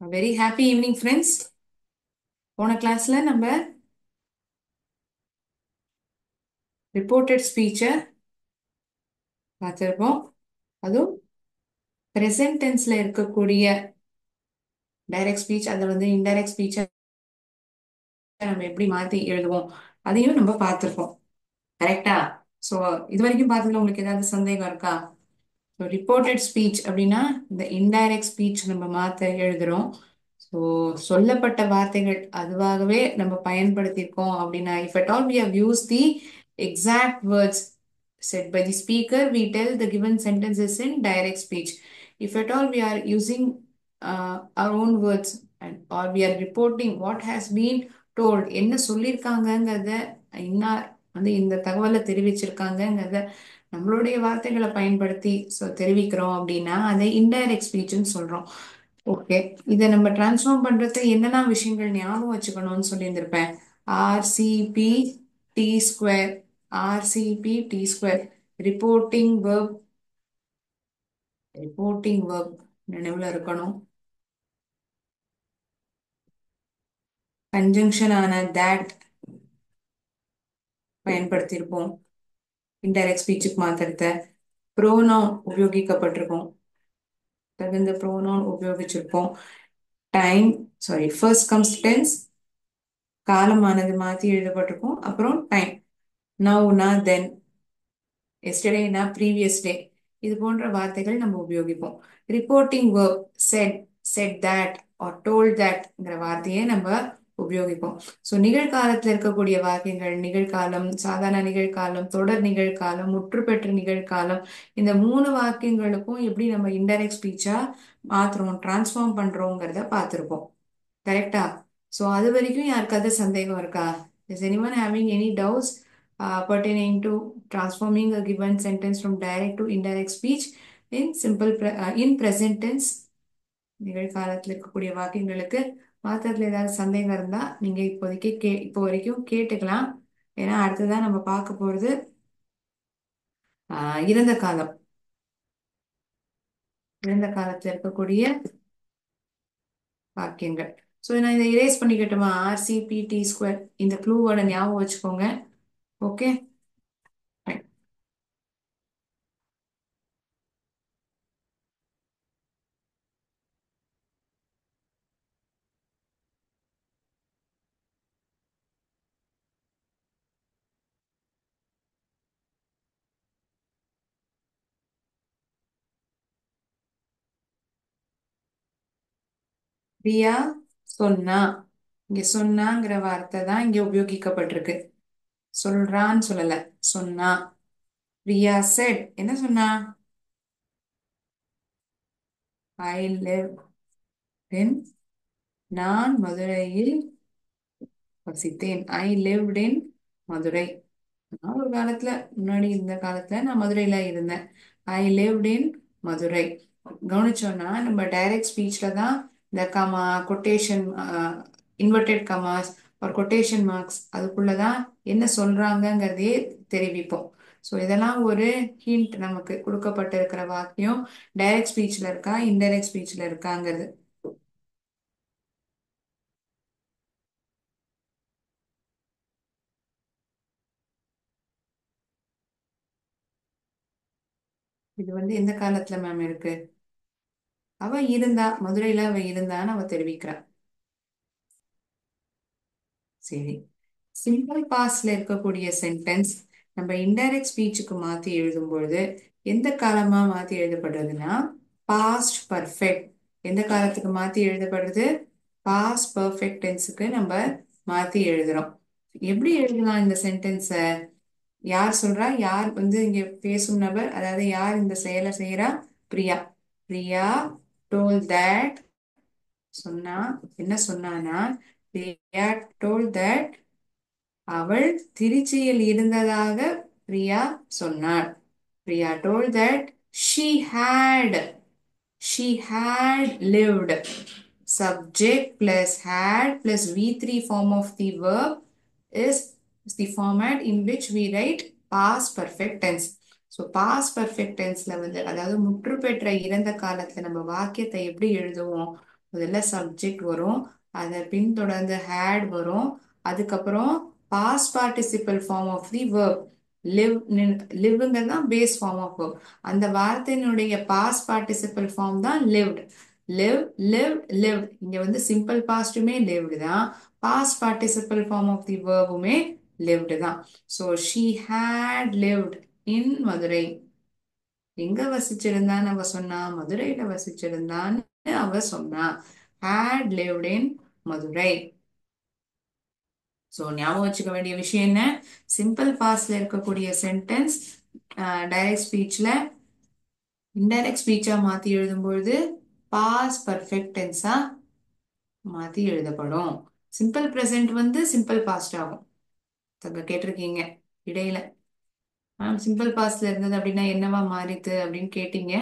Very happy evening, friends. போன கிளாஸ்ல நம்ம ரிப்போர்ட்டட் ஸ்பீச்சை பார்த்துருப்போம். அதுவும் ப்ரெசன்ட் டென்ஸ்ல இருக்கக்கூடிய டைரக்ட் ஸ்பீச், அதை இன்டைரக்ட் ஸ்பீச்சை நம்ம எப்படி மாற்றி எழுதுவோம் அதையும் நம்ம பார்த்துருப்போம். கரெக்டா? ஸோ இது வரைக்கும் பார்த்ததுல உங்களுக்கு ஏதாவது சந்தேகம் இருக்கா? ஸோ ரிப்போர்ட்டட் ஸ்பீச் அப்படின்னா இந்த இன்டைரக்ட் ஸ்பீச் நம்ம மாற்ற எழுதுறோம். ஸோ சொல்லப்பட்ட வார்த்தைகள் அதுவாகவே நம்ம பயன்படுத்தியிருக்கோம் அப்படின்னா, if at all we have used the exact words said by the speaker, we tell the given sentences in direct speech. If at all we are using our own words or we are reporting what has been told, என்ன சொல்லியிருக்காங்கங்கிறத இன்னார் இந்த தகவலை தெரிவிச்சிருக்காங்கங்கிறத நம்மளுடைய வார்த்தைகளை பயன்படுத்தி தெரிவிக்கிறோம் அப்படின்னா அதை இன்டைரக்ட் ஸ்பீச்னு சொல்றோம். ஓகே, இதை நம்ம டிரான்ஸ்ஃபார்ம் பண்றது என்னென்ன விஷயங்கள் ஞாபகம் வச்சுக்கணும்னு சொல்லியிருந்திருப்பேன். RCP T square, RCP T square, reporting verb, reporting verb நினைவுல இருக்கணும். கன்ஜங்ஷன் ஆன தட் பயன்படுத்தியிருப்போம் இன்டைரக்ட் ஸ்பீச்சுக்கு மாத்திரத்தை. ப்ரோனவுன் உபயோகிக்கப்பட்டிருக்கும், தகுந்த ப்ரோனவுன் உபயோகிச்சிருப்போம். டைம் ஃபர்ஸ்ட் கம்ஸ் டென்ஸ், காலமானது மாற்றி எழுதப்பட்டிருக்கும். அப்புறம் டைம், நவ்னா தென், எஸ்டர்டேனா ப்ரீவியஸ் டே, இது போன்ற வார்த்தைகள் நம்ம உபயோகிப்போம். Reporting verb said, said that or told தட்ங்கிற வார்த்தையை நம்ம உபயோகிப்போம். ஸோ நிகழ்காலத்தில் இருக்கக்கூடிய வாக்கியங்கள், நிகழ்காலம், சாதாரண நிகழ்காலம், தொடர் நிகழ்காலம், முற்றுப்பெற்ற நிகழ்காலம், இந்த 3 வாக்கியங்களுக்கும் எப்படி நம்ம இன்டைரக்ட் ஸ்பீச்சா மாத்துறோம், டிரான்ஸ்ஃபார்ம் பண்றோங்கிறத பார்த்துருப்போம். கரெக்டா? ஸோ அது வரைக்கும் யாருக்காவது சந்தேகம் இருக்கா? Is anyone having any doubts pertaining to transforming a given sentence from direct to indirect speech in in present tense? நிகழ்காலத்தில் இருக்கக்கூடிய வாக்கியங்களுக்கு மாத்திரத்துல ஏதாவது சந்தேகம் இருந்தா நீங்க இப்போதைக்கு இப்போ வரைக்கும் கேட்டுக்கலாம். ஏன்னா அடுத்ததான் நம்ம பார்க்க போறது இறந்த காலம். இறந்த காலத்துல இருக்கக்கூடிய வாக்கியங்கள். ஸோ நான் இதை இரேஸ் பண்ணிக்கட்டுமா? ஆர்சிபிடி ஸ்கொயர், இந்த க்ளூவோட ஞாபகம் வச்சுக்கோங்க. ஓகே, பிரியா சொன்னா, இங்க சொன்னாங்கிற வார்த்தை தான் இங்க உபயோகிக்கப்பட்டிருக்கு. சொல்றான்னு சொல்லல, சொன்னா. பிரியா செட், என்ன சொன்னா? ஐ லிவ் இன், நான் மதுரையில் வசித்தேன். ஐ லிவ்ட் இன் மதுரை. நான் ஒரு காலத்துல, முன்னாடி இருந்த காலத்துல நான் மதுரையில இருந்தேன். ஐ லிவ்ட் இன் மதுரை. கவனிச்சோம்னா நம்ம டைரக்ட் ஸ்பீச்ல தான் இந்த கமா, கொட்டேஷன், இன்வெர்டட் கமாஸ் ஒரு கொட்டேஷன் மார்க்ஸ் அதுக்குள்ளதான் என்ன சொல்றாங்கங்கிறதையே தெரிவிப்போம். ஸோ இதெல்லாம் ஒரு ஹிண்ட், நமக்கு கொடுக்கப்பட்டிருக்கிற வாக்கியம் டைரக்ட் ஸ்பீச்ல இருக்கா இன்டைரக்ட் ஸ்பீச்ல இருக்காங்கிறது. இது எந்த காலத்துல மேம் இருக்கு? அவ இருந்தா, மதுரையில அவ இருந்தான்னு அவ தெரிவிக்கிறா. சரி, சிம்பிள் பாஸ்ட்ல இருக்கக்கூடிய சென்டென்ஸ் நம்ம இன்டைரக்ட் ஸ்பீச்சுக்கு மாத்தி எழுதும் பொழுது எந்த காலமா மாத்தி எழுதப்படுறதுன்னா பாஸ்ட் பர்ஃபெக்ட். எந்த காலத்துக்கு மாத்தி எழுதப்படுறது? பாஸ்ட் பர்ஃபெக்ட் டென்ஸுக்கு நம்ம மாத்தி எழுதுறோம். எப்படி எழுதலாம் இந்த சென்டென்ஸை? யார் சொல்றா? யார் இங்க பேசும் நபர், அதாவது யார் இந்த செயலை செய்யறா? பிரியா. பிரியா டோல் தட், சொன்னா. என்ன சொன்னானா? பிரியா டோல் தட் அவள் திருச்சியில் இருந்ததாக பிரியா சொன்னாள். Priya told that she had, she had lived. Subject plus had plus V3 form of the verb is the format in which we write past perfect tense. So past perfect tenseல அதாவது முற்று பெற்ற இறந்த காலத்துல நம்ம வாக்கியத்தை எப்படி எழுதுவோம்? முதல்ல சப்ஜெக்ட் வரும், அதை பின்தொடர்ந்து had வரும், அதுக்கப்புறம் past participle form of the verb live. லிவ்ங்கிறது தான் பேஸ் ஃபார்ம் ஆஃப் verb. அந்த வார்த்தையினுடைய பாஸ்ட் பார்ட்டிசிபல் ஃபார்ம் தான் lived. live, lived, lived. இங்க வந்து சிம்பிள் பாஸ்டுமே lived தான், past participle form of the verb-உமே lived தான். So she had lived in Madurai. எங்க வசிச்சிருந்தான்னு அவ சொன்னா, மதுரையில வசிச்சிருந்தான்னு அவ சொன்னா. had lived in Madurai. So ஞாபகம் வச்சுக்க வேண்டிய விஷயம் என்ன, சிம்பிள் பாஸ்ட்ல இருக்கக்கூடிய சென்டென்ஸ் டைரக்ட் ஸ்பீச்ல இன்டைரக்ட் ஸ்பீச்சா மாத்தி எழுதும்பொழுது பாஸ்ட் பர்ஃபெக்ட் டென்ஸா மாத்தி எழுதப்படும். சிம்பிள் பிரசன்ட் வந்து சிம்பிள் பாஸ்ட் ஆகும். கேட்டிருக்கீங்க இடையில, சிம்பிள் பாஸ்ட்ல இருந்தது அப்படின்னா என்னவா மாறித்து அப்படின்னு கேட்டீங்க.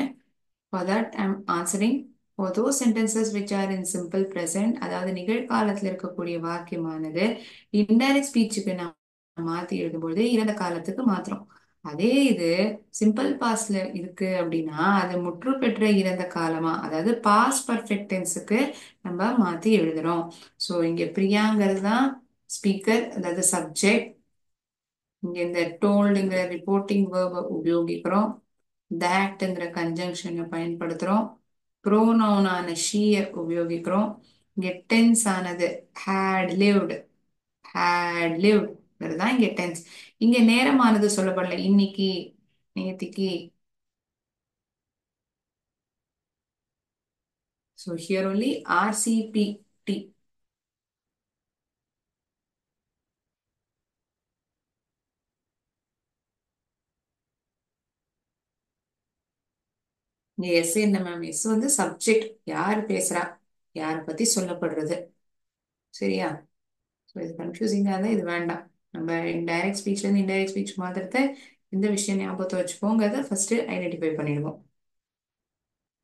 For that I'm answering. For those sentences which are in simple present, அதாவது நிகழ்காலத்துல இருக்கக்கூடிய வாக்கியமானது இன்டைரக்ட் ஸ்பீச்சுக்கு நான் மாத்தி எழுதும்பொழுது இறந்த காலத்துக்கு மாத்திரம். அதே இது சிம்பிள் பாஸ்ட்ல இருக்கு அப்படின்னா அது முற்று பெற்ற இறந்த காலமா, அதாவது பாஸ்ட் பர்ஃபெக்ட் டென்ஸுக்கு நம்ம மாத்தி எழுதுறோம். ஸோ இங்க பிரியாங்கிறது தான் ஸ்பீக்கர், அதாவது சப்ஜெக்ட். இங்க இந்த டோல்டுங்கிற ரிப்போர்ட்டிங் வேர்பை உபயோகிக்கிறோம், thatங்கிற கன்ஜங்ஷனை பயன்படுத்துறோம், ப்ரோனவுன் ஆன ஷீயை உபயோகிக்கிறோம். இங்க டென்ஸ் ஆனது had lived, had lived தான் இங்க டென்ஸ். இங்க நேரமானது சொல்லப்படல, இன்னைக்கு, நேத்திக்கு. So here only RCPT. இங்க எஸ் என்ன மேம், எஸ் வந்து சப்ஜெக்ட், யாரு பேசுறா, யார பத்தி சொல்லப்படுறது. சரியா? ஸோ இது கன்ஃபியூசிங்கா இருந்தா இது வேண்டாம். நம்ம டைரக்ட் ஸ்பீச்ல இருந்து இன்டைரக்ட் ஸ்பீச் மாத்திரத்தை இந்த விஷயம் ஞாபகத்தை வச்சுக்கோங்கிறத ஃபர்ஸ்ட் ஐடென்டிஃபை பண்ணிடுவோம்.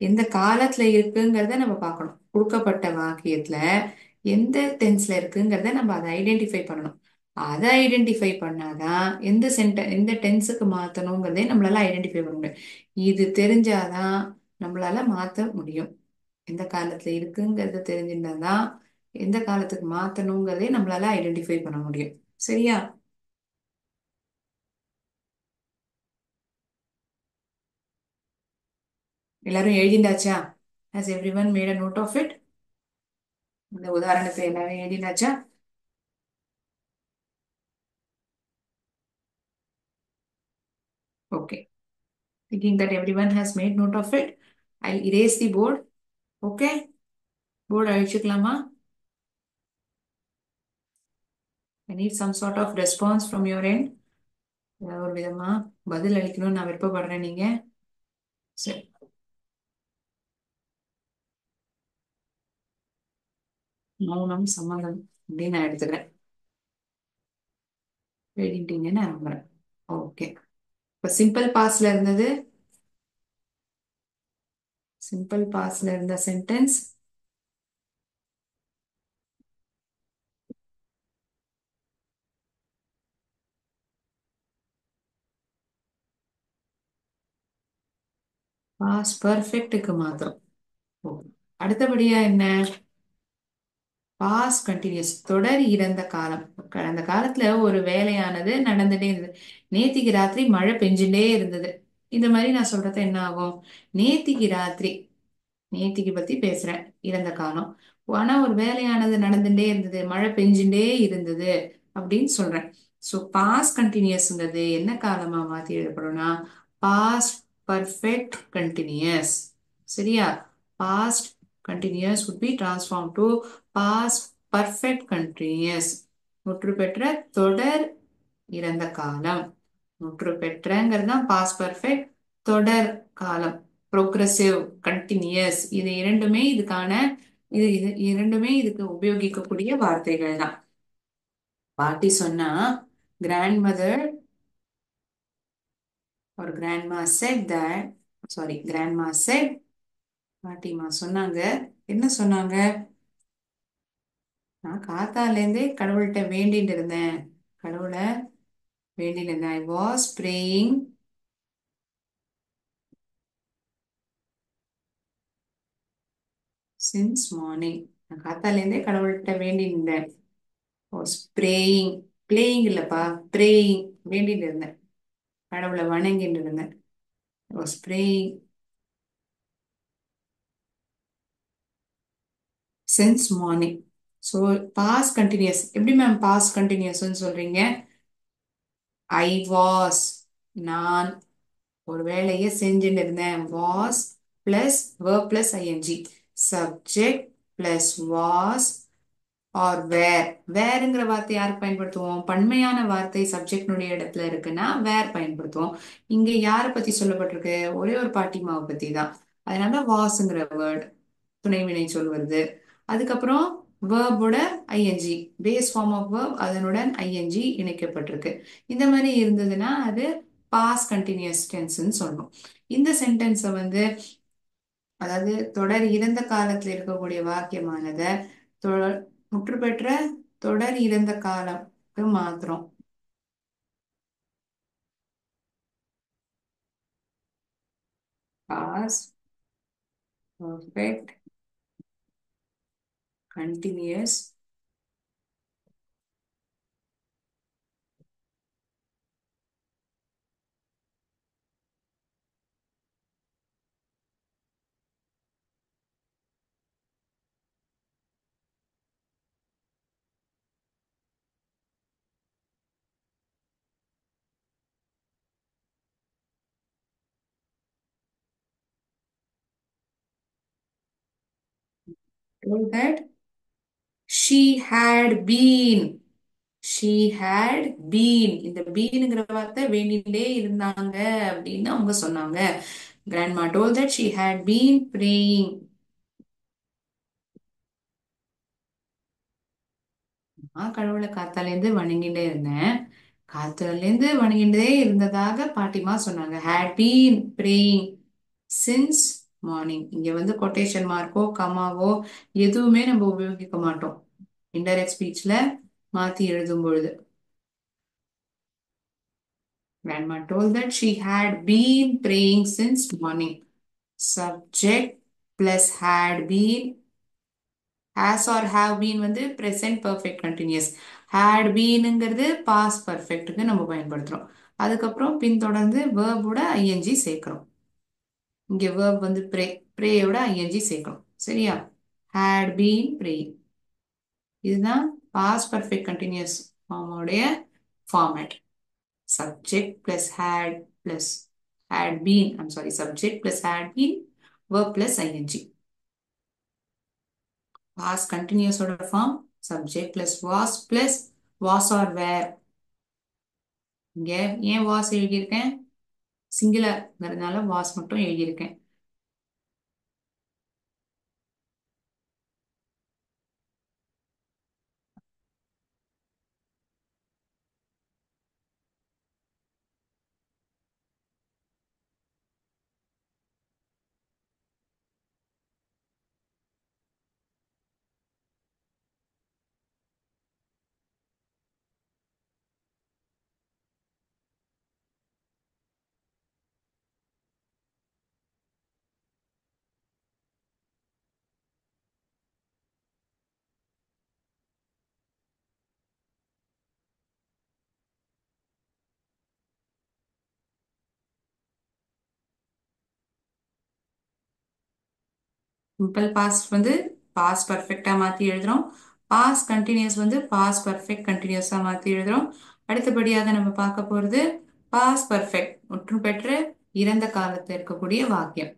எந்த காலத்துல இருக்குங்கிறத நம்ம பார்க்கணும். கொடுக்கப்பட்ட வாக்கியத்துல எந்த டென்ஸ்ல இருக்குங்கிறத நம்ம அதை ஐடென்டிஃபை பண்ணணும். அதை ஐடென்டிஃபை பண்ணாதான் எந்த டென்ஸுக்கு மாத்தணுங்கிறதே நம்மளால ஐடென்டிஃபை பண்ண முடியும். இது தெரிஞ்சாதான் நம்மளால மாத்த முடியும். எந்த காலத்துல இருக்குங்கிறது தெரிஞ்சிருந்தாதான் எந்த காலத்துக்கு மாத்தணுங்கிறதே நம்மளால ஐடென்டிஃபை பண்ண முடியும். சரியா? எல்லாரும் எழுதிண்டாச்சா? Has everyone made a note of it? இந்த உதாரணத்தை எல்லாரும் எழுதிண்டாச்சா? Okay. Thinking that everyone has made note of it, I'll erase the board. Okay? Board அழிச்சுக்கலாமா? I need some sort of response from your end. ஏதாவது ஒரு விதமா பதில் அளிக்கணும்னு நான் விருப்பப்படுறேன். நீங்க சரி, மௌனம் சம்மதம் அப்படின்னு நான் எடுத்துக்கிறேன். எழுதிட்டீங்கன்னு நான் நம்புறேன். ஓகே. இப்ப சிம்பிள் பாஸ்ட்ல இருந்த சென்டென்ஸ் பாஸ்ட் பர்ஃபெக்ட்டுக்கு மாத்திரம். Okay. அடுத்தபடியா என்ன, பாஸ்ட் கண்டினியூஸ், தொடர் இறந்த காலம். கடந்த காலத்துல ஒரு வேலையானது நடந்துட்டே இருந்தது. நேத்திக்கு ராத்திரி மழை பெஞ்சுட்டே இருந்தது. இந்த மாதிரி நான் சொல்றது என்ன ஆகும், நேத்திக்கு ராத்திரி, நேத்திக்கு பத்தி பேசுறேன், இறந்த காலம். ஆனா ஒரு வேலையானது நடந்துட்டே இருந்தது, மழை பெஞ்சுட்டே இருந்தது அப்படின்னு சொல்றேன். ஸோ பாஸ்ட் கண்டினியூஸ்ங்கிறது என்ன காலமா மாத்தி எழுதப்படும்னா பாஸ்ட் பர்ஃபெக்ட் கண்டினியூஸ். சரியா? Past continuous would be transformed to past perfect continuous. முற்று பெற்ற தொடர் இறந்த காலம். முற்று பெற்றங்கிறது தான் past perfect, தொடர் காலம் progressive continuous. இது இரண்டுமே இதுக்கான இது இரண்டுமே இதுக்கு உபயோகிக்கக்கூடிய வார்த்தைகள் தான். பாட்டி சொன்னா grandmother or grandma said that, sorry, grandma said, பாட்டிமா சொன்னாங்க. என்ன சொன்னாங்க, நான் காத்தால இருந்தே கடவுள்கிட்ட வேண்டிட்டு இருந்தேன், கடவுளை வேண்டிட்டு இருந்தேன். I was praying since morning. நான் காத்தாலேருந்தே கடவுள்கிட்ட வேண்டி இருந்தேன். Was praying. பிளேயிங் இல்லப்பா, பிரேயிங். வேண்டிட்டு இருந்தேன், கடவுளை வணங்கிட்டு இருந்தேன். Was praying since morning. So past continuous. எப்படி மேம் பாஸ் கண்டினியூஸ்ன்னு சொல்றீங்க? ஐ வாஸ், நான் ஒரு வேலையை செஞ்சுட்டு இருந்தேன். Was plus verb plus ING. Subject plus was or were. வேர்ங்கிற வார்த்தை யாருக்கு பயன்படுத்துவோம்? பன்மையான வார்த்தை சப்ஜெக்டினுடைய இடத்துல இருக்குன்னா வேர் பயன்படுத்துவோம். இங்க யாரை பத்தி சொல்லப்பட்டிருக்கு? ஒரே ஒரு பாட்டிமாவை பத்தி தான். அதனால வாஸ்ங்கிற வேர்ட் துணைவினை சொல் வருது. அதுக்கப்புறம் வேர்போட ING, base form of verb, அதனுடன் ஐஎன்ஜி இணைக்கப்பட்டிருக்கு. இந்த மாதிரி இருந்ததுன்னா அது பாஸ் கண்டினியூஸ் டென்ஸ்ன்னு சொல்லணும். இந்த சென்டென்ஸை வந்து, அதாவது தொடர் இறந்த காலத்துல இருக்கக்கூடிய வாக்கியமானதை முற்று பெற்ற தொடர் இறந்த காலத்துக்கு மாத்திரம். Past perfect continuous that she had been. She had been. இந்த பீனுங்கிற வார்த்தை வேண்டிகிட்டே இருந்தாங்க அப்படின்னு அவங்க சொன்னாங்க. Grandma told that she had been praying. நான் கடவுளை காத்தாலேருந்து வணங்கிட்டே இருந்தேன். காத்தாலேருந்து வணங்கிட்டே இருந்ததாக பாட்டிமா சொன்னாங்க. Had been praying since morning. இங்க வந்து கொட்டேஷன் மார்க்கோ கமாவோ எதுவுமே நம்ம உபயோகிக்க மாட்டோம் இன்டைரக்ட் ஸ்பீச்ல மாத்தி எழுதும் பொழுது. Grandma told that she had been praying since morning. Subject plus had been. Has or have been வந்து present perfect continuous. Had beenங்கிறது past perfectக்கு நம்ம பயன்படுத்துறோம். அதுக்கப்புறம் பின்தொடர்ந்து verb ஓட ing சேர்க்கிறோம். இங்க verb வந்து pray ஓட ing சேர்க்கிறோம். சரியா? had been praying. இதுதான் past perfect continuous form உடைய format. Subject plus had been, I'm sorry, subject plus had been, verb plus ing. Past continuous order form, subject plus was or were. இங்க ஏன் was எழுதியிருக்கேன்? சிங்குலர்ங்கிறதுனால was மட்டும் எழுதியிருக்கேன். Simple past வந்து past பர்ஃபெக்டா மாத்தி எழுதுறோம். பாஸ்ட் கண்டினியூஸ் வந்து பாஸ்ட் பர்ஃபெக்ட் கண்டினியூஸா மாத்தி எழுதுறோம். அடுத்தபடியாக நம்ம பார்க்க போறது பாஸ்ட் பர்ஃபெக்ட் முற்று பெற்ற இறந்த காலத்துல இருக்கக்கூடிய வாக்கியம்.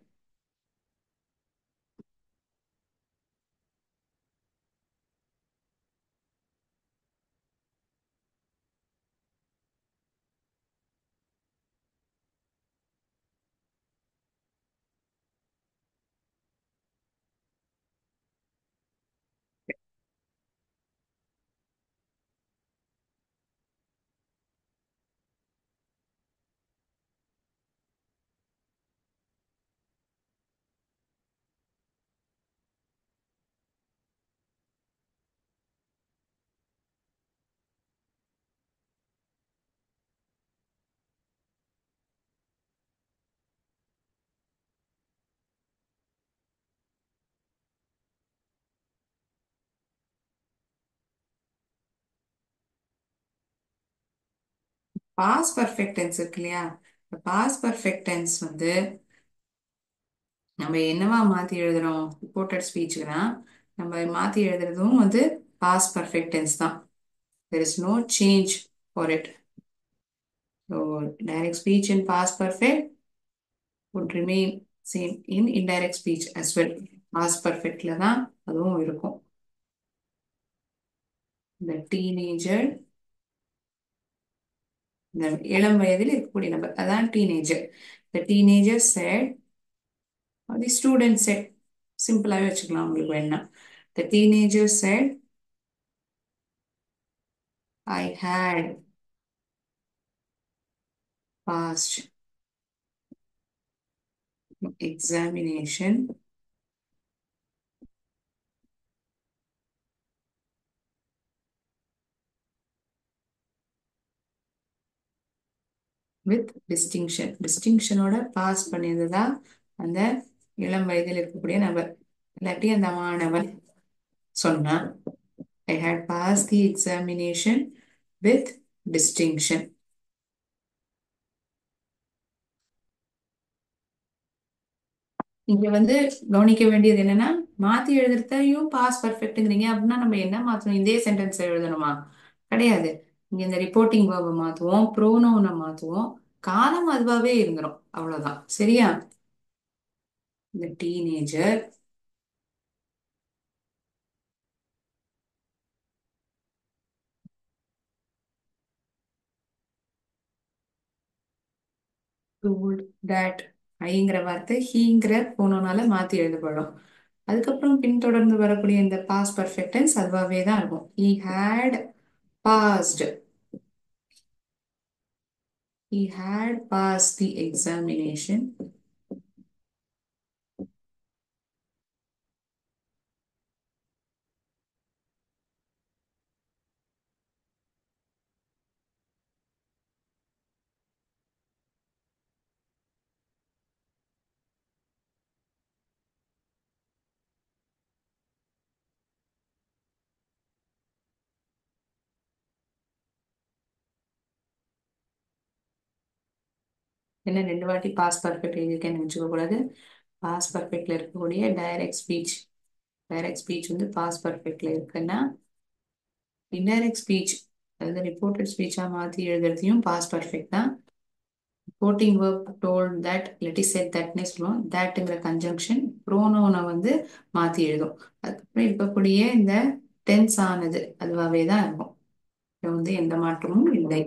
பாஸ் பர்ஃபெக்ட் டென்ஸ் இருக்கு இல்லையா? பாஸ் பர்ஃபெக்ட் டென்ஸ் வந்து நம்ம என்னவா மாத்தி எழுதுறோம் ரிப்போர்ட்டட் ஸ்பீச்சுக்குனா, நம்ம மாத்தி எழுதுறதும் வந்து பாஸ் பர்ஃபெக்ட் டென்ஸ் தான். there is no change for it. So direct speech in past perfect would remain same in indirect speech as well. past perfectல தான் அதுவும் இருக்கும். the teenager, இந்த இளம் வயதில் இருக்கக்கூடிய நபர் அதான் teenager. the teenager said, or the student said, சிம்பிளாவே வச்சுக்கலாம் உங்களுக்கு வேணா. the teenager said, I had passed examination with distinction. டிஸ்டிங்ஷனோட பாஸ் பண்ணியதுதா அந்த இளம் வயதில் இருக்கக்கூடிய நபர், இல்லாட்டி அந்த மாணவன் சொன்னா. I had passed the examination with distinction. இங்க வந்து கவனிக்க வேண்டியது என்னன்னா, மாத்தி எழுதுறதையும் பாஸ் பர்ஃபெக்ட்ங்கிறீங்க அப்படின்னா நம்ம என்ன மாத்தணும்? இதே சென்டென்ஸ் எழுதணுமா? கிடையாது. இங்க இந்த ரிப்போர்ட்டிங் வேர்பை மாத்துவோம், ப்ரோனவுனை மாத்துவோம், காலம் அதுவாவே இருந்துரும், அவ்வளவுதான். சரியா? இந்த டீனேஜர் told that, ஐங்கிற வார்த்தை ஹீங்கிற போனோனால மாத்தி எழுதப்படும். அதுக்கப்புறம் பின்தொடர்ந்து வரக்கூடிய இந்த பாஸ் பர்ஃபெக்ட் டென்ஸ் அதுவாகவே தான் இருக்கும். he had passed, he had passed the examination என்ன ரெண்டு வாட்டி பாஸ் பர்ஃபெக்ட் எழுதியிருக்கேன்னு வச்சுக்க கூடாது. பாஸ் பர்ஃபெக்ட்ல இருக்கக்கூடிய டைரக்ட் ஸ்பீச் வந்து பாஸ் பர்ஃபெக்ட்ல இருக்குன்னா, இன்டைரக்ட் ஸ்பீச் அதாவது ரிப்போர்ட்டட் ஸ்பீச்சா மாத்தி எழுதுறதையும் பாஸ் பர்ஃபெக்ட் தான். ரிப்போர்ட்டிங் ஒர்க் டோல்ட் தட் இல்லாட்டி செட் தட்னே சொல்லுவோம். தட்ங்கிற கன்ஜங்ஷன் ப்ரோனோனை வந்து மாத்தி எழுதும். அதுக்கப்புறம் இருக்கக்கூடிய இந்த டென்ஸ் ஆனது அதுவாகவே தான் இருக்கும். இது வந்து எந்த மாற்றமும் இல்லை.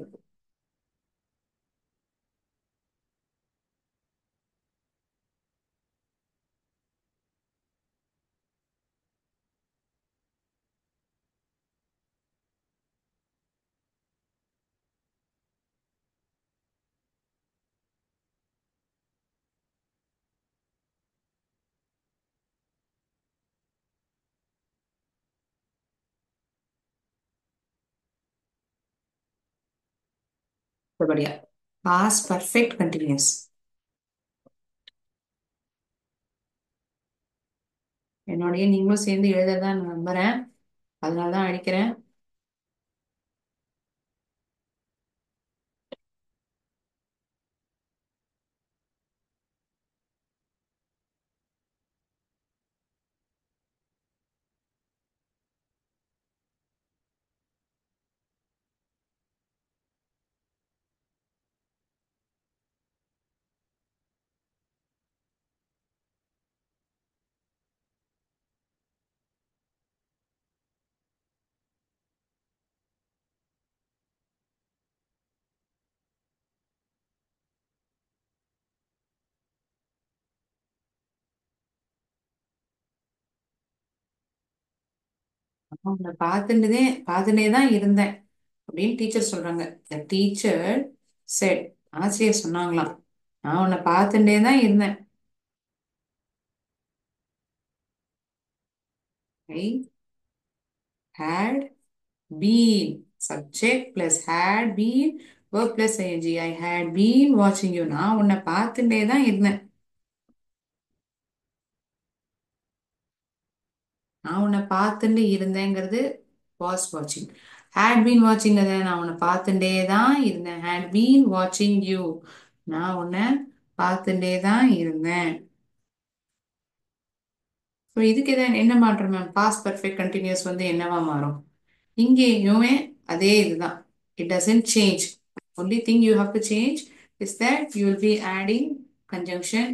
அடுத்தபடியா பாஸ் பர்ஃபெக்ட் கண்டினியூஸ். என்னோடய நீங்களும் சேர்ந்து எழுதுறதா நான் நம்புறேன், அதனாலதான் அடிக்கிறேன். உன்னை பார்த்துட்டே தான் இருந்தேன் அப்படின்னு டீச்சர் சொல்றாங்க. த டீச்சர் செட், ஆசிரியர் சொன்னாங்களாம், நான் உன்னை பார்த்துட்டே தான் இருந்தேன். ஐ had been, subject plus had been, verb plus ing. I had been watching you. நான் உன்னை பார்த்துட்டே தான் இருந்தேன். நான் உன்னை பார்த்துட்டு இருந்தேங்கிறது was watching. ஹேட் பீன் வாட்சிங் நான் உன்னை பார்த்துட்டே தான் இருந்தேன். ஹேட் பீன் வாட்சிங் யூ, நான் உன்னை பார்த்துட்டே தான் இருந்தேன். ஸோ இதுக்கு என்ன மாற்றம் மேம்? பாஸ்ட் பர்ஃபெக்ட் கண்டினியூஸ் வந்து என்னவா மாறும்? இங்கேயுமே அதே இதுதான். It doesn't change. Only thing you have to change is that you will be adding conjunction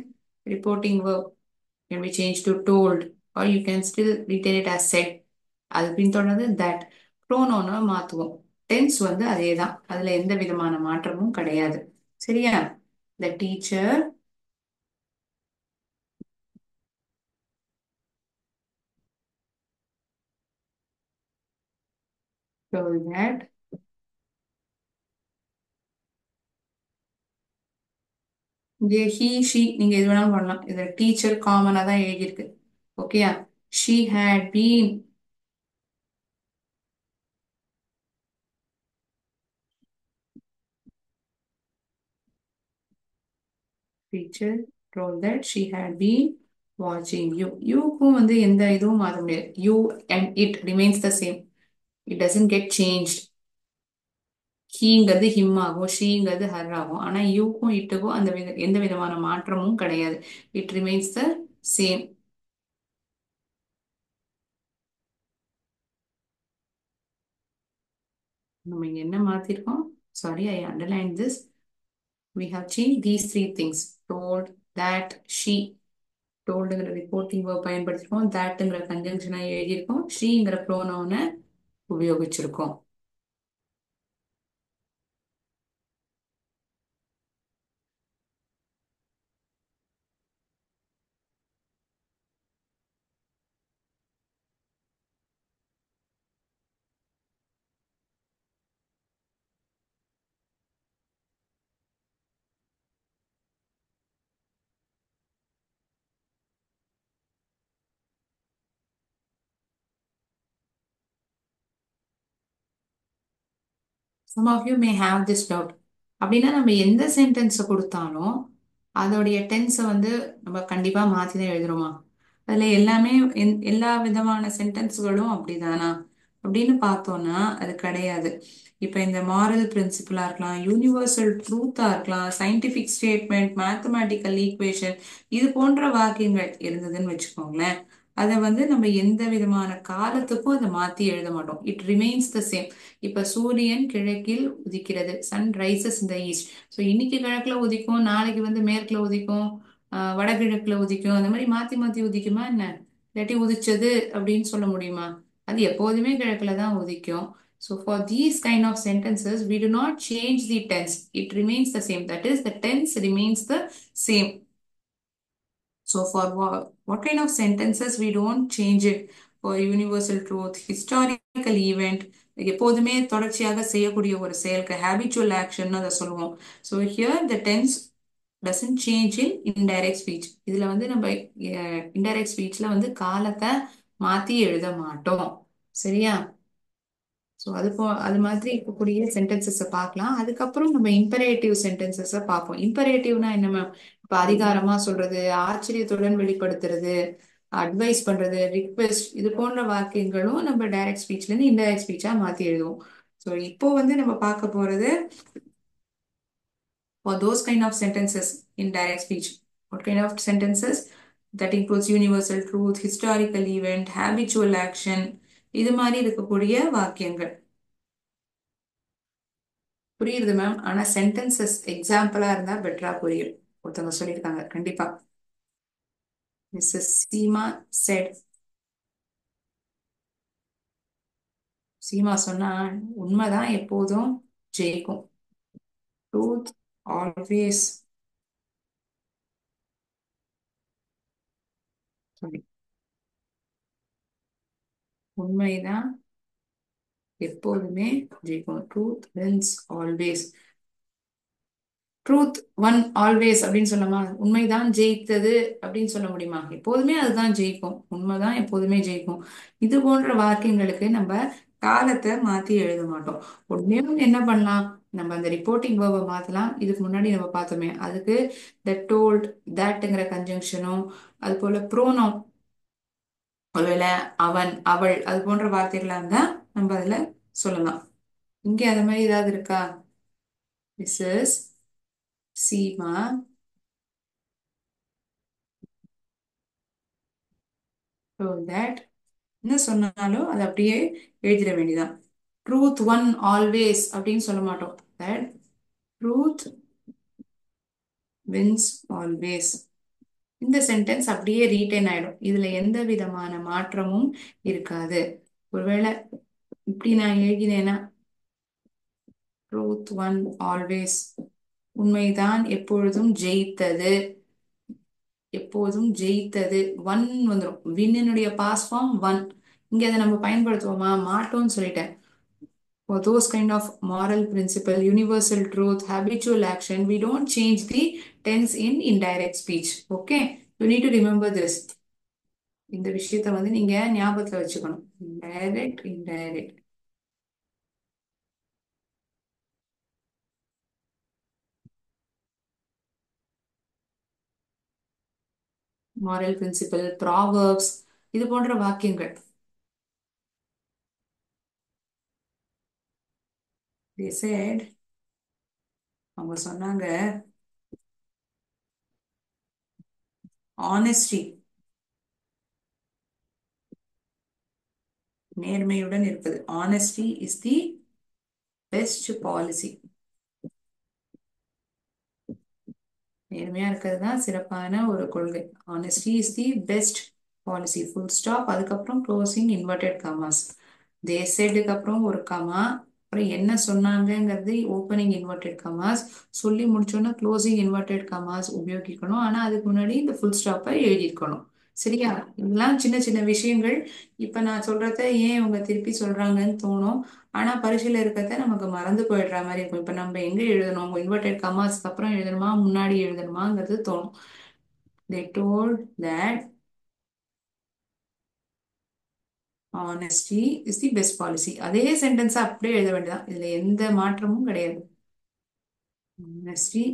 reporting verb can be changed to told, or you can still retain it as said. அது பின்தொடர்ந்து that. ப்ரோனோனை மாத்துவோம். Tense வந்து அதே தான், அதுல எந்த விதமான மாற்றமும் கிடையாது. சரியா? the teacher told that. இங்கே he she நீங்க எது வேணாலும் பண்ணலாம். இதுல டீச்சர் காமனா தான் எழுதியிருக்கு. ஓகேயா? she had been teacher told that she had been watching you. யூக்கும் வந்து எந்த இதுவும் மாற முடியாது. you and it remains the same. It doesn't get changed. ஹீங்கிறது ஹிம் ஆகும், ஷீங்கிறது ஹர் ஆகும். ஆனா யூக்கும் இட்டுக்கும் அந்த எந்த விதமான மாற்றமும் கிடையாது. It remains the same. நம்ம இங்க என்ன மாத்திருக்கோம்? Sorry, I underline this. we have changed these three things. told, that, she. toldங்கிற ரிப்போர்ட்டிங் verb பயன்படுத்திருக்கோம். thatங்கிற கன்ஜங்ஷனை எழுதியிருக்கோம். ஷீங்கிற ப்ரோனவுனை உபயோகிச்சிருக்கோம். some of you may have this doubt. அப்படின்னா நம்ம எந்த சென்டென்ஸை கொடுத்தாலும் அதோடைய டென்ஸை வந்து நம்ம கண்டிப்பா மாத்தி தான் எழுதுறோமா? அதுல எல்லாமே எல்லா விதமான சென்டென்ஸ்களும் அப்படிதானா அப்படின்னு பார்த்தோம்னா அது கிடையாது. இப்ப இந்த மாரல் பிரின்சிபலா இருக்கலாம், யூனிவர்சல் ட்ரூத்தா இருக்கலாம், சயின்டிபிக் ஸ்டேட்மெண்ட், மேத்தமேட்டிக்கல் ஈக்குவேஷன், இது போன்ற வாக்கியங்கள் இருந்ததுன்னு வச்சுக்கோங்களேன். அதை வந்து நம்ம எந்த விதமான காலத்துக்கும் அதை மாத்தி எழுத மாட்டோம். It remains the same. இப்ப சூரியன் கிழக்கில் உதிக்கிறது, sun rises in the east. So இன்னைக்கு கிழக்குல உதிக்கும், நாளைக்கு வந்து மேற்குல உதிக்கும், வடகிழக்குல உதிக்கும், அந்த மாதிரி மாத்தி மாத்தி உதிக்குமா என்ன? இல்லாட்டி உதிச்சது அப்படின்னு சொல்ல முடியுமா? அது எப்போதுமே கிழக்குல தான் உதிக்கும். So for these kind of sentences, we do not change the tense. It remains the same. That is, the tense remains the same. So for what kind of sentences we don't change it? For universal truth, historical event, எப்போதுமே தொடர்ச்சியாக செய்யக்கூடிய ஒரு செயலுக்கு habitual action அதை சொல்லுவோம். So here the tense doesn't change in indirect speech. இதுல வந்து நம்ம indirect speechல வந்து காலத்தை மாத்தி எழுத மாட்டோம். சரியா? ஸோ அது மாதிரி இருக்கக்கூடிய சென்டென்சஸை பார்க்கலாம். அதுக்கப்புறம் நம்ம இம்பரேட்டிவ் சென்டென்சஸை பார்ப்போம். இம்பரேட்டிவ்னா என்ன மேம்? இப்போ அதிகாரமா சொல்றது, ஆச்சரியத்துடன் வெளிப்படுத்துறது, அட்வைஸ் பண்றது, ரிக்வெஸ்ட், இது போன்ற வாக்கியங்களும் நம்ம டைரக்ட் ஸ்பீச்ல இருந்து இன்டைரக்ட் ஸ்பீச்சா மாத்தி எழுதுவோம். ஸோ இப்போ வந்து நம்ம பார்க்க போறது for those kind of sentences in direct speech. What kind of sentences? That includes universal truth, historical event, habitual action, இது மாதிரி இருக்கக்கூடிய வாக்கியங்கள். புரியுது மேம். ஆனா சென்டென்சஸ் எக்ஸாம்பிளா இருந்தா பெட்டரா புரியும். ஒருத்தவங்க சொல்லியிருக்காங்க கண்டிப்பா. Mrs Seema set. சீமா சொன்னா உண்மைதான் எப்போதும் ஜெயிக்கும். ட்ரூத் ஆல்வேஸ், சாரி, உண்மைதான் எப்போதுமே ஜெயிக்கும். Truth wins always. Truth won always அப்படின்னு சொல்லலாமா? உண்மைதான் ஜெயித்தது அப்படின்னு சொல்ல முடியுமா? எப்போதுமே அதுதான் ஜெயிக்கும். உண்மைதான் எப்போதுமே ஜெயிக்கும். இது போன்ற வாக்கியங்களுக்கு நம்ம காலத்தை மாத்தி எழுத மாட்டோம். உடனே என்ன பண்ணலாம்? நம்ம அந்த ரிப்போர்ட்டிங் வேர்பை மாத்தலாம். இதுக்கு முன்னாடி நம்ம பார்த்தோமே, அதுக்கு த டோல்ட், தட்ங்கிற கன்ஜங்ஷனும், அது போல ப்ரோனவுன், ஒருவேளை அவன் அவள் அது போன்ற வார்த்தைகளா இருந்தா நம்ம அதுல சொல்லலாம். இங்க அது மாதிரி ஏதாவது இருக்கா? This is Seema told that. என்ன சொன்னாலும் அது அப்படியே எழுதிட வேண்டியதான். ட்ரூத் ஒன் ஆல்வேஸ் அப்படின்னு சொல்ல மாட்டோம். That truth wins always. இந்த சென்டென்ஸ் அப்படியே ரீட்டைன் ஆயிடும். இதுல எந்த விதமான மாற்றமும் இருக்காது. ஒருவேளை இப்படி நான் எழுதினேன்னா ட்ரூத் ஒன் ஆல்வேஸ், உண்மைதான் எப்பொழுதும் ஜெயித்தது, எப்போதும் ஜெயித்தது. ஒன் வந்துடும். வின்னுடைய பாஸ் ஃபார்ம் ஒன். இங்க அதை நம்ம பயன்படுத்துவோமா? மாட்டோம்னு சொல்லிட்டேன். For those kind of moral principle, universal truth, habitual action, we don't change the tense in indirect speech. Okay? You need to remember this. இந்த விஷயத்த வந்து நீங்க ஞாபகத்துல வச்சுக்கணும். Indirect, indirect. Moral principle, proverbs, இது போன்ற வாக்கியங்கள். They said, அவங்க சொன்னாங்க, honesty, நேர்மையுடன் இருப்பது. Honesty is the best policy. நேர்மையா இருக்கிறது தான் சிறப்பான ஒரு கொள்கை. Honesty is the best policy. Full stop. அதுக்கப்புறம் க்ளோசிங் இன்வெர்டட் கமாஸ். தே செட்க்கு அப்புறம் ஒரு கமா, அப்புறம் என்ன சொன்னாங்கங்கிறது ஓப்பனிங் இன்வெர்டட் கமாஸ், சொல்லி முடிச்சோன்னா க்ளோசிங் இன்வெர்டட் கமாஸ் உபயோகிக்கணும். ஆனா அதுக்கு முன்னாடி இந்த ஃபுல் ஸ்டாப்பை எழுதியிருக்கணும். சரியா? இதெல்லாம் சின்ன சின்ன விஷயங்கள். இப்ப நான் சொல்றத ஏன் இவங்க திருப்பி சொல்றாங்கன்னு தோணும். ஆனா பரீட்சையில இருக்கிறத நமக்கு மறந்து போயிடுற மாதிரி இருக்கும். இப்ப நம்ம எங்க எழுதணும், இன்வெர்டட் கமாஸ்க்கு அப்புறம் எழுதணுமா முன்னாடி எழுதணுமாங்கிறது தோணும். They told that honesty is the best policy. அதே சென்டென்ஸ் அப்படியே எழுத வேண்டியதான். இதுல எந்த மாற்றமும் கிடையாது. Honesty,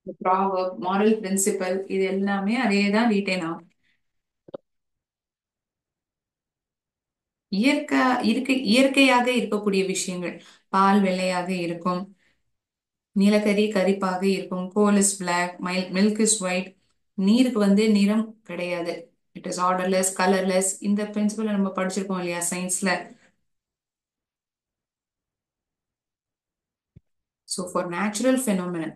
the proverb, moral principle, இது எல்லாமே அதே தான் ரீட்டைன் ஆகும். இயற்கையாக இருக்கக்கூடிய விஷயங்கள். பால் வெள்ளையாக இருக்கும், நிலக்கரி கரிப்பாக இருக்கும், coal is black, milk is white. நீருக்கு வந்து நிறம் கிடையாது. It is odourless, colourless. இந்த பிரின்சிபல் நம்ம படிச்சிருக்கோம் இல்லையா சயின்ஸ்ல. So for natural phenomenon,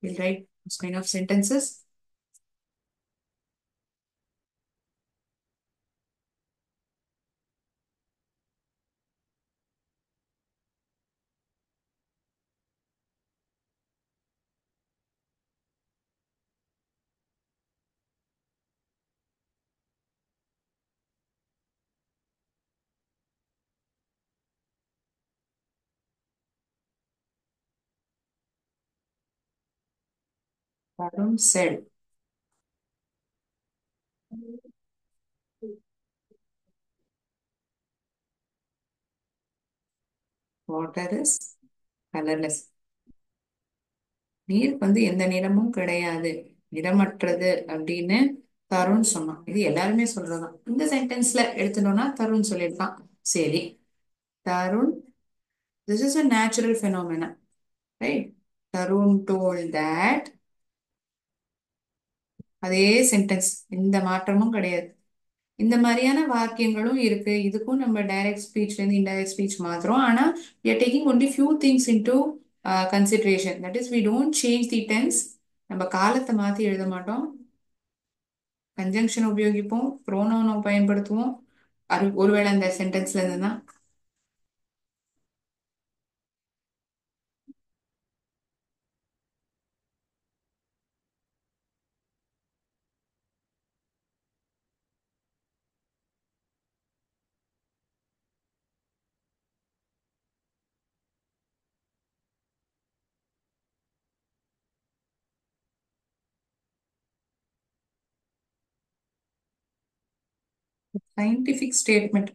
we'll write this kind of sentences. Varun said. Water is colorless. நீருக்கு வந்து எந்த நிறமும் கிடையாது, நிறமற்றது அப்படின்னு தருண் சொன்னான். இது எல்லாருமே சொல்றதுதான். இந்த சென்டென்ஸ்ல எடுத்துட்டோம்னா தருண் சொல்லியிருக்கான். சரி, Tarun, this is a natural phenomena, right? Tarun told that. அதே சென்டென்ஸ், எந்த மாற்றமும் கிடையாது. இந்த மாதிரியான வாக்கியங்களும் இருக்கு. இதுக்கும் நம்ம டைரக்ட் ஸ்பீச்ல இருந்து இன்டைரக்ட் ஸ்பீச் மாத்துறோம். ஆனா we are taking only few things into consideration. That is, we don't change the tense. நம்ம காலத்தை மாத்தி எழுத மாட்டோம். கன்ஜங்ஷன் உபயோகிப்போம், ப்ரோனவுனை பயன்படுத்துவோம். ஒருவேளை அந்த சென்டென்ஸ்ல இருந்துன்னா Scientific statement.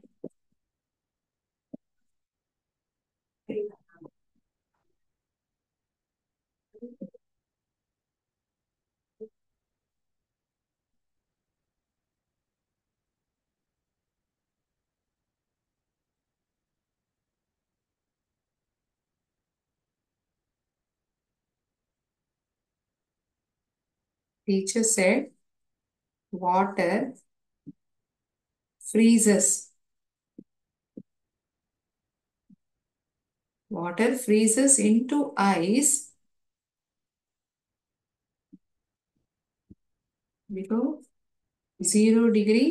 Teacher said water freezes. Water freezes into ice below 0 degree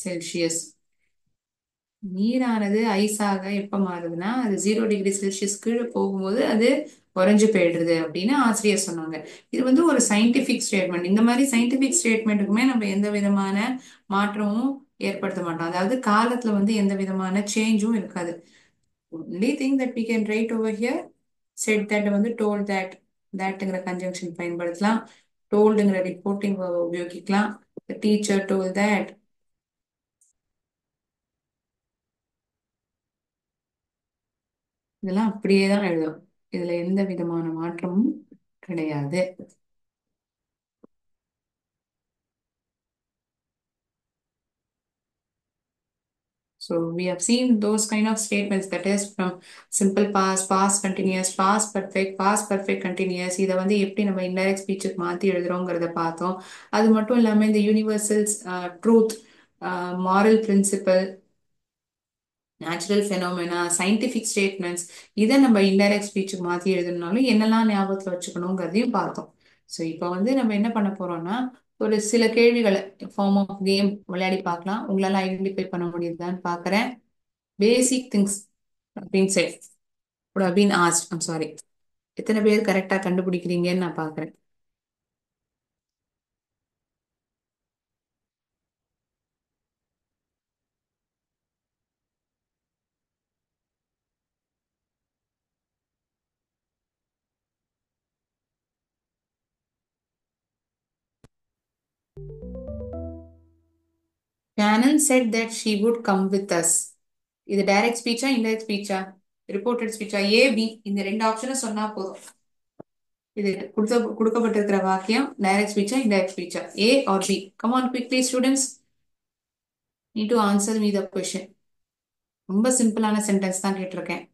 Celsius. நீரானது ஐஸாக எப்ப மாறுதுன்னா அது 0 டிகிரி செல்சியஸ் கீழே போகும்போது அது உறைஞ்சு போயிடுது அப்படின்னு ஆசிரியர் சொன்னாங்க. இது வந்து ஒரு சயின்டிபிக் ஸ்டேட்மெண்ட். இந்த மாதிரி சயின்டிபிக் ஸ்டேட்மெண்ட்டுக்குமே நம்ம எந்த விதமான மாற்றமும் ஏற்படுத்த மாட்டோம். அதாவது காலத்துல வந்து எந்த விதமான சேஞ்சும் இருக்காது. only thing that we can write over here said that வந்து told that thatங்கிற கன்ஜங்ஷன் பயன்படுத்தலாம். toldங்கிற ரிப்போர்ட்டிங் உபயோகிக்கலாம். the teacher told that. இதெல்லாம் அப்படியே தான் எழுதும். இதுல எந்த விதமான மாற்றமும் கிடையாது. So we have seen those kind of statements, that is from simple past, past continuous, past perfect continuous. இதை வந்து எப்படி நம்ம இன்டைரக்ட் ஸ்பீச்சுக்கு மாத்தி எழுதுறோங்கிறத பார்த்தோம். அது மட்டும் இல்லாம இந்த universals, truth, moral principle, natural phenomena, scientific statements, இதை நம்ம இன்டைரக்ட் ஸ்பீச்சுக்கு மாற்றி எழுதணும்னாலும் என்னெல்லாம் ஞாபகத்தில் வச்சுக்கணுங்கிறதையும் பார்த்தோம். ஸோ இப்போ வந்து நம்ம என்ன பண்ண போறோம்னா ஒரு சில கேள்விகளை ஃபார்ம் ஆஃப் கேம் விளையாடி பார்க்கலாம். உங்களால ஐடென்டிஃபை பண்ண முடியுதான்னு பார்க்குறேன். பேசிக் திங்ஸ் அப்படின்னு சரி அப்படின்னு ஆஸ்ட் ஐம் சாரி, எத்தனை பேர் கரெக்டாக கண்டுபிடிக்கிறீங்கன்னு நான் பார்க்குறேன். Shannon said that she would come with us. இது டைரக்ட் ஸ்பீச்சா இன்டைரக்ட் ஸ்பீச்சா ரிப்போர்ட்டட் ஸ்பீச்சா? ஏபி இந்த ரெண்டு ஆப்ஷனும் சொன்னா போதும். இது கொடுக்கப்பட்டிருக்கிற வாக்கியம் டைரக்ட் ஸ்பீச்சா இன்டைரக்ட் ஸ்பீச்சா? A or B? Come on quickly students, need to answer me the question. ரொம்ப சிம்பிளான சென்டென்ஸ் தான் கேட்டிருக்கேன்.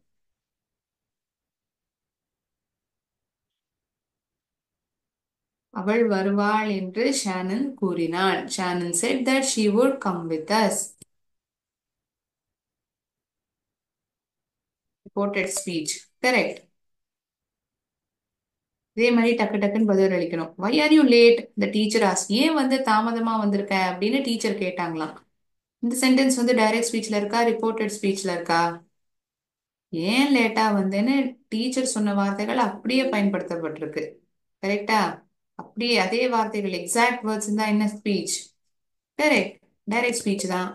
அவள் வருவாள் என்று ஷானன் கூறினாள். Shannon said that she would come with us. Reported speech. Correct. இதே மாதிரி டக்கு டக்குன்னு பதில் அளிக்கணும். Why are you late? The teacher asked. ஏன் வந்து தாமதமா வந்திருக்க அப்படின்னு டீச்சர் கேட்டாங்களாம். இந்த சென்டென்ஸ் வந்து டைரக்ட் ஸ்பீச்ல இருக்கா ரிப்போர்ட்டட் ஸ்பீச்ல இருக்கா? ஏன் லேட்டா வந்தேன்னு டீச்சர் சொன்ன வார்த்தைகள் அப்படியே பயன்படுத்தப்பட்டிருக்கு. கரெக்டா? அப்படியே அதே வார்த்தைகள் எக்ஸாக்ட் வேர்ட்ஸ் தான் என்ன ஸ்பீச்? கரெக்ட், டைரக்ட் ஸ்பீச் தான்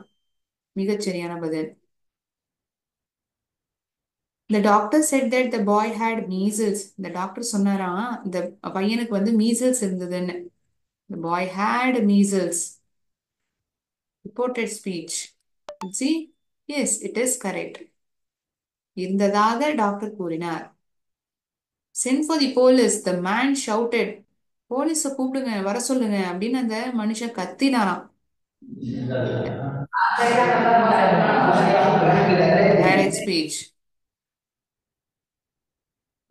மிகச்சரியான பதில். The doctor said that the boy had measles. இந்த டாக்டர் சொன்னாராம் இந்த பையனுக்கு வந்து மீசல்ஸ் இருந்ததுன்னு. The boy had measles. Reported speech. See? Yes, it is correct. இருந்ததாக டாக்டர் கூறினார். Send for the police, the man shouted. போலீஸ கூப்பிடுங்க, வர சொல்லுங்க அப்படின்னு அந்த மனுஷன் கத்தினாராம். Direct speech.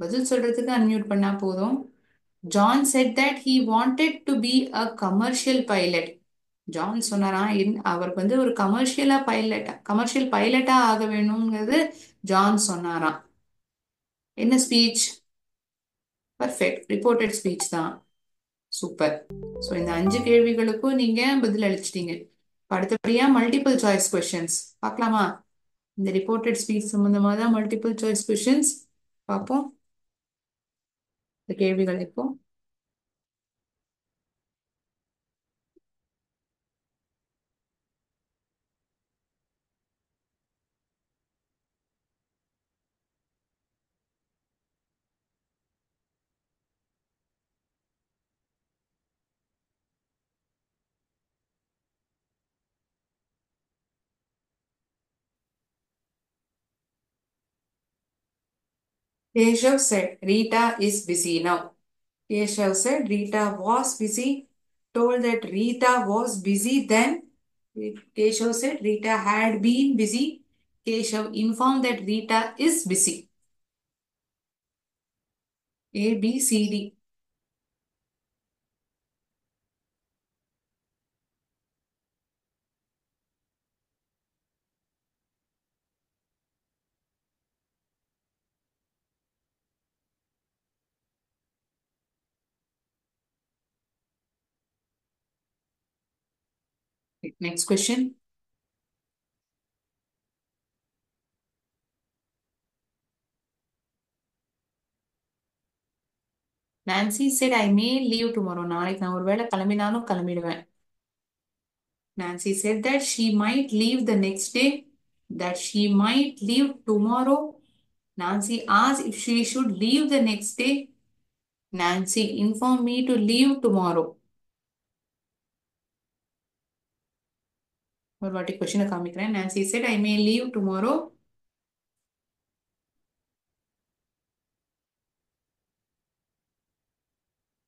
பதில் சொல்றதுக்கு அன்மியூட் பண்ணா போதும். John said that he wanted to be a commercial pilot. John சொன்னாராம் அவருக்கு வந்து ஒரு கமர்ஷியல் பைலட்டா ஆக வேணுங்கிறது ஜான் சொன்னாராம். என்ன ஸ்பீச்? பர்ஃபெக்ட், ரிப்போர்ட்டட் ஸ்பீச் தான். சூப்பர். ஸோ இந்த 5 கேள்விகளுக்கும் நீங்க பதில் அளிச்சிட்டீங்க. அடுத்தபடியா மல்டிபிள் சாய்ஸ் கொஸ்டின்ஸ் பார்க்கலாமா? இந்த ரிப்போர்ட்டட் ஸ்பீச் சம்பந்தமா தான் மல்டிபிள் சாய்ஸ் கொஸ்டின்ஸ் பார்ப்போம். இந்த கேள்விகள் இப்போ Keshav said, Rita is busy now. Keshav said, Rita was busy. Told that Rita was busy then. Keshav said, Rita had been busy. Keshav informed that Rita is busy. A, B, C, D. Next question. Nancy said, I may leave tomorrow. நாளைக்கு நான் ஒருவேளை கிளம்பினாலும் கிளம்பிடுவேன். Nancy said that she might leave the next day, that she might leave tomorrow. Nancy asked if she should leave the next day. Nancy informed me to leave tomorrow. ஒரு வாட்டி கொஸ்டினை காமிக்கிறேன். Nancy said, I may leave tomorrow.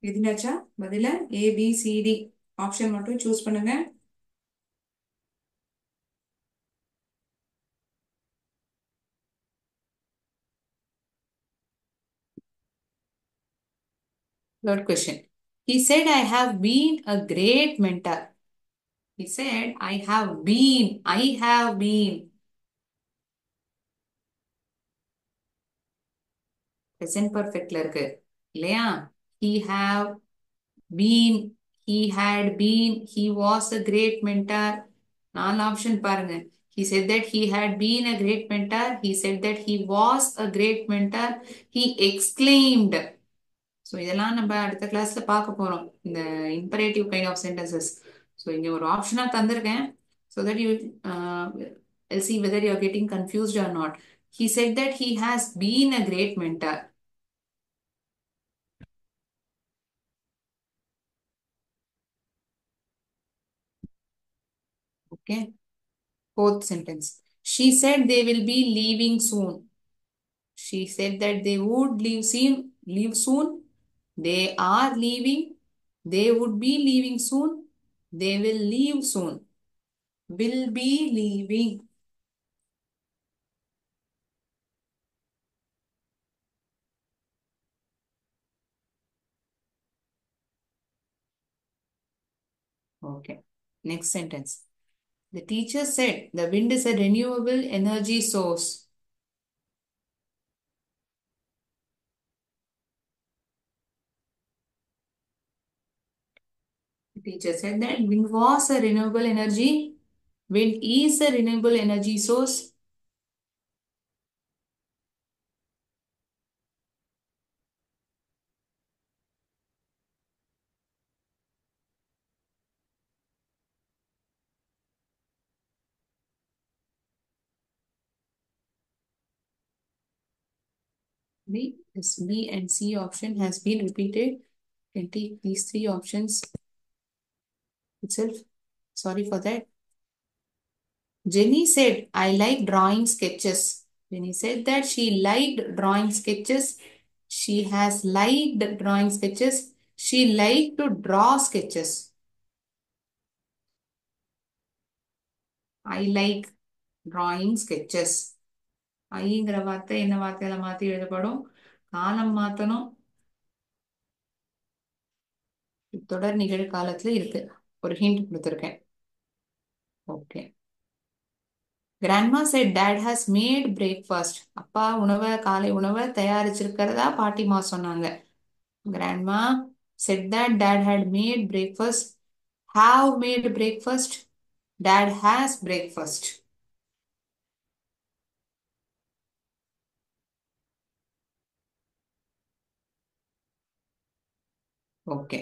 எதுனாச்சா பதில ABCD option மட்டும் choose பண்ணுங்க. Third question. He said, I have been a great mentor. He said, I have been. Present perfectல இருக்கு இல்லையா? He have been, he had been, he was a great mentor. நாலு option பாருங்க. He said that he had been a great mentor. He said that he was a great mentor. He exclaimed. So இதெல்லாம் நம்ம அடுத்த கிளாஸ்ல பார்க்க போறோம், இந்த imperative kind of sentences. So இங்க ஒரு ஆப்ஷனா தந்திருக்கேன். So that you see whether you are getting confused or not. He said that he has been a great mentor. Okay. Fourth sentence. She said they will be leaving soon. She said that they would leave soon. They are leaving. They would be leaving soon. They will leave soon. Will be leaving. Okay. Next sentence. The teacher said the wind is a renewable energy source. The teacher said that wind was a renewable energy. Wind is a renewable energy source. B and C option has been repeated. Can take these three options itself. Sorry for that. Jenny said, I like drawing sketches. Jenny said that she liked drawing sketches. She has liked drawing sketches. She liked to draw sketches. I like drawing sketches. ஐங்கிற வார்த்தை என்ன வார்த்தையில மாத்தி எழுதப்படும்? காலம் மாத்தணும். தொடர் நிகழ்காலத்துல இருக்கு. ஒரு ஹிண்ட் கொடுத்திருக்கேன். Okay. Grandma said dad has made breakfast. அப்பா காலை உணவை தயாரிச்சிருக்கிறதா பாட்டிமா சொன்னாங்க. Grandma said that dad had made breakfast. Have made breakfast. Dad has breakfast. Okay.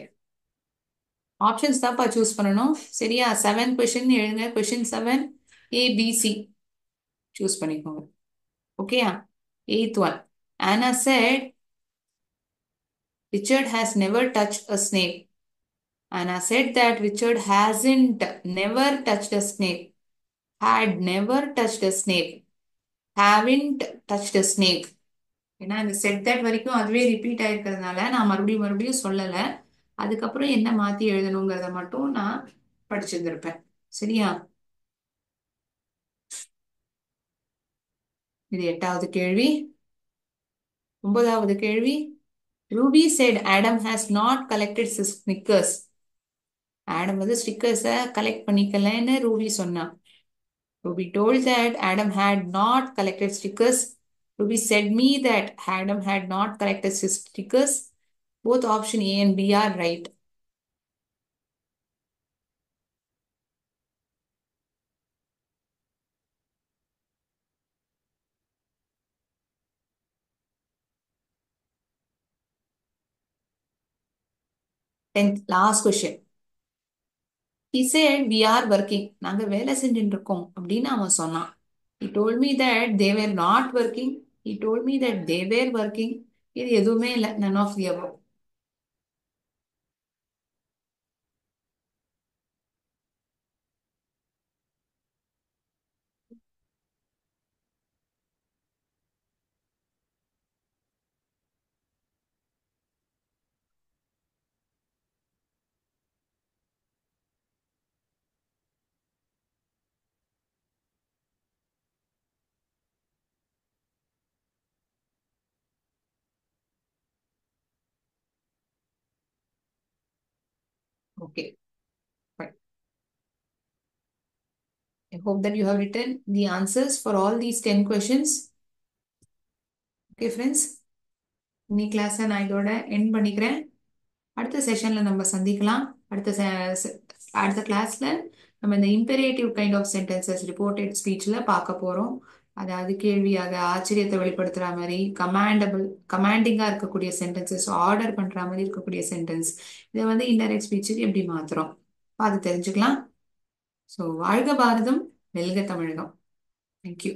Options தான்ப்பா சூஸ் பண்ணணும். சரியா? 7 கொஸ்டின் எழுங்க. கொஸ்டின் 7 ABC சூஸ் பண்ணிக்கோங்க. ஓகேயா? 8th one. Anna said Richard has never touched a snake. Anna said that Richard hasn't never touched a snake. Had never touched a snake. Haven't touched a snake. ஏன்னா இந்த set that வரைக்கும் அதுவே repeat ஆயிருக்கிறதுனால நான் மறுபடியும் மறுபடியும் சொல்லல. அதுக்கப்புறம் என்ன மாத்தி எழுதணுங்கிறத மட்டும் நான் படிச்சிருந்திருப்பேன். சரியா? இது 8வது கேள்வி. 9வது கேள்வி. Ruby said Adam has not collected his Snickers. Adam வந்து ஸ்டிக்கர்ஸை கலெக்ட் பண்ணிக்கலன்னு ரூபி சொன்னான். Ruby told that Adam had not collected stickers. Ruby said me that Adam had not collected his stickers. Both option A and B are right. Tenth, last question. He said we are working. நாங்க வேலை செஞ்சுட்டு இருக்கோம் அப்படின்னு அவன் சொன்னான். He told me that they were not working. He told me that they were working. இது எதுவுமே இல்லை. None of the above. Okay, fine. I hope that you have written the answers for all these 10 questions. Okay, friends. இன்னி கிளாஸை நான் இதோட end பண்ணிக்கிறேன். அடுத்த செஷன்ல நம்ம சந்திக்கலாம். அடுத்த கிளாஸ்ல நம்ம இந்த இம்பெரேட்டிவ் கைண்ட் ஆஃப் சென்டென்சஸ் ரிப்போர்ட்டட் ஸ்பீச்ல பார்க்க போறோம். அதாவது கேள்வியாக ஆச்சரியத்தை வெளிப்படுத்துற மாதிரி கமாண்டிங்கா இருக்கக்கூடிய சென்டென்சஸ், ஆர்டர் பண்ற மாதிரி இருக்கக்கூடிய சென்டென்ஸ், இதை வந்து இன்டைரக்ட் ஸ்பீச்சுக்கு எப்படி மாத்துறோம் அது தெரிஞ்சுக்கலாம். ஸோ வாழ்க பாரதம், வெல்க தமிழகம். தேங்க்யூ.